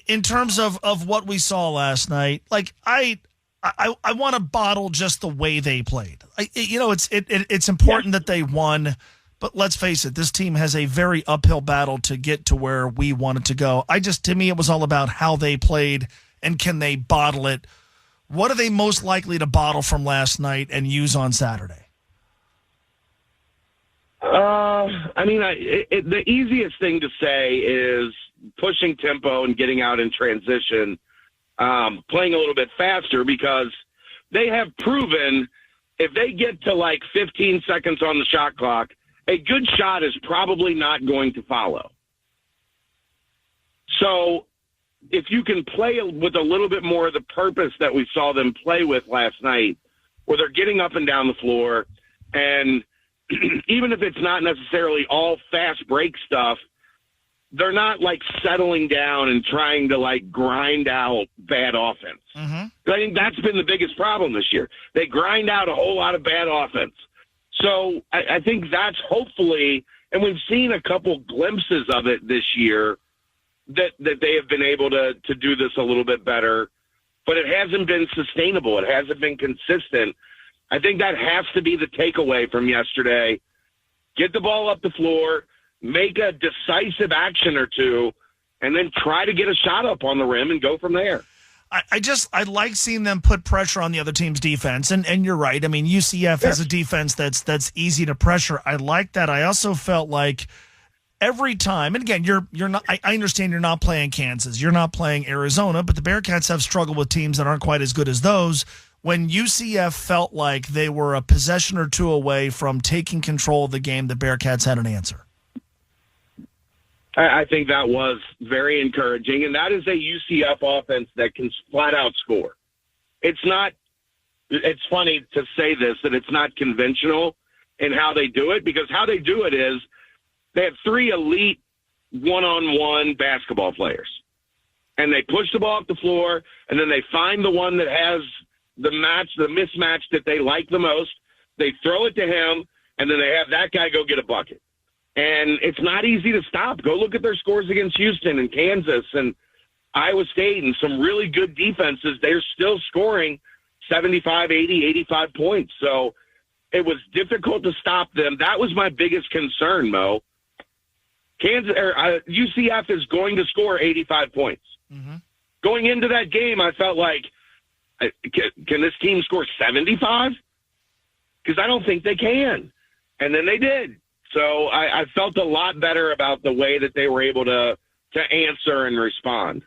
in terms of what we saw last night, like I want to bottle just the way they played. It's important that they won, but let's face it, this team has a very uphill battle to get to where we wanted to go. To me, it was all about how they played and can they bottle it. What are they most likely to bottle from last night and use on Saturday? The easiest thing to say is pushing tempo and getting out in transition, playing a little bit faster, because they have proven if they get to like 15 seconds on the shot clock, a good shot is probably not going to follow. So if you can play with a little bit more of the purpose that we saw them play with last night, where they're getting up and down the floor, and even if it's not necessarily all fast break stuff, they're not like settling down and trying to like grind out bad offense. Mm-hmm. I think that's been the biggest problem this year. They grind out a whole lot of bad offense. So I think that's hopefully, and we've seen a couple glimpses of it this year, that they have been able to do this a little bit better, but it hasn't been sustainable. It hasn't been consistent. I think that has to be the takeaway from yesterday. Get the ball up the floor, make a decisive action or two, and then try to get a shot up on the rim and go from there. I like seeing them put pressure on the other team's defense, and you're right. I mean, UCF has a defense that's easy to pressure. I like that. I also felt like every time, and again, you're not. I understand you're not playing Kansas, you're not playing Arizona, but the Bearcats have struggled with teams that aren't quite as good as those. When UCF felt like they were a possession or two away from taking control of the game, the Bearcats had an answer. I think that was very encouraging, and that is a UCF offense that can flat out score. It's funny to say this, that it's not conventional in how they do it, because how they do it is they have three elite one-on-one basketball players, and they push the ball up the floor, and then they find the one that has the mismatch that they like the most. They throw it to him, and then they have that guy go get a bucket. And it's not easy to stop. Go look at their scores against Houston and Kansas and Iowa State and some really good defenses. They're still scoring 75, 80, 85 points. So it was difficult to stop them. That was my biggest concern, Mo. UCF is going to score 85 points. Mm-hmm. Going into that game, I felt like, can this team score 75? Because I don't think they can. And then they did. So I felt a lot better about the way that they were able to answer and respond.